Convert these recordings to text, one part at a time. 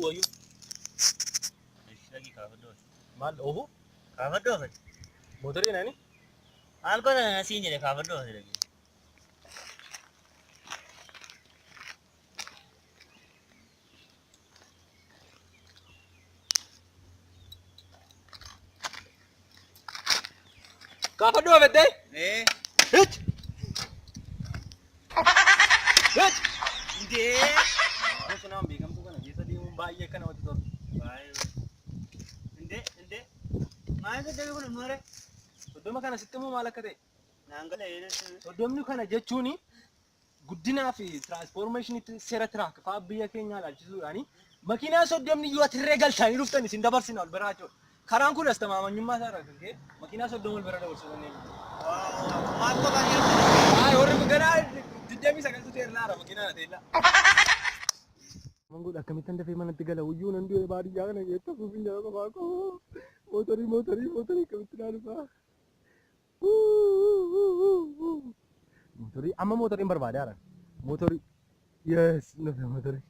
boyu. Lagi kafadoo. Mal oho. Kafadoo. Motorii nani? Alko na siin jedhe kafadoo lagi. Kafadoo bete? Hit. Hit. Inde. Gosa nama beekamtuu kana keessa deemuun baay'ee kana wati tolu. Inde. Maal jedhee kun mure? Soddoma kana sitti immoo maal akka ta'e? Naangala eenyutti? Soddomni kana jechuun guddinaa fi tiraansfoormeeshiniitti seera tiraafikaa biyya keenyaa ilaalchisuudhaani makiinaa soddomni yoo atirree galchanii dhuftan isin dabarsina ol biraa jechuudha. Karaan kun as tamaamanyummaa isaa irraa kan ka'e makiinaa soddoma ol bira dabarsuu dandeenya. Maal qofa nyaata? Warri ganaa digdamii sagaltu teerlaara makiinaa teellaa. Mangoodha akkamittan dafee manatti gala uyyuu nan du'e baadiyyaa kana keessatti fuufin jala qofaa koo mootorii akkamitti ilaaluufaa. Motorii amma motoriin barbaade haala. Motorii yes nuti motorii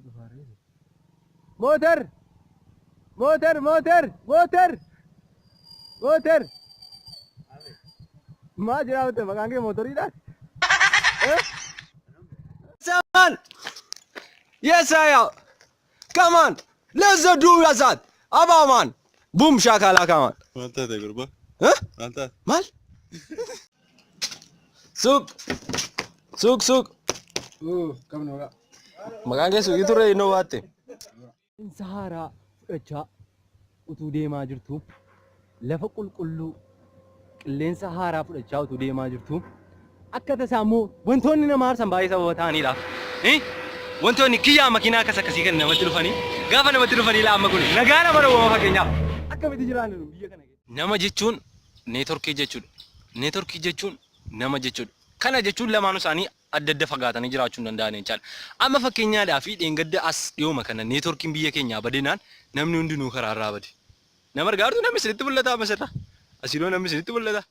dhufaaree. Motor. Maa jiraate maqaan kee motoriidhaan. Someone! Yes, I am. Come on, let's do that. Aba man, boom shakalaka man. Mantap ya gurba. Huh? Mantap. Mal? Suk. Kam noora. Maqaan kee suuqii turre innoo waatte. Sahaaraa fudhachaa utuu deemaa jirtu lafa qulqulluu qilleensa haaraa fudhachaa utuu deemaa jirtu akka tasaa immoo wantoonni nama aarsan baay'ee sababa ta'aniidhaaf. Wantoonni kiyyaa makiinaa akkasii kan namatti dhufanii gaafa namatti dhufanii laamma kun nagaa nama dhawwama fakkeenyaaf akkamitti jiraannu biyya kana keessa. Nama jechuun neetworkii jechuudha. Neetworkii jechuun nama jechuudha. Kana jechuun lamaanuu isaanii adda fagaatanii jiraachuu hin danda'an jechaadha. Amma fakkeenyaadhaaf dheengadda as dhiyooma kana neetworkiin biyya keenyaa badinaan namni hundinuu karaa irraa bade. Nama argaartu namni sinitti mul'ata amasirra. Asiloo namni sinitti mul'ata.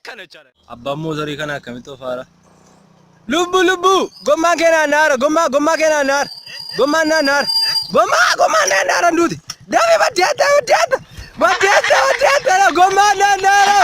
Kana jechaadha. Abbaan mootorii kana akkamitti ofaara? Lubbu gommaa keenaan naara gommaa keenaan naara gommaan naara gommaan naara nduuti dabe baddeetta gommaan naara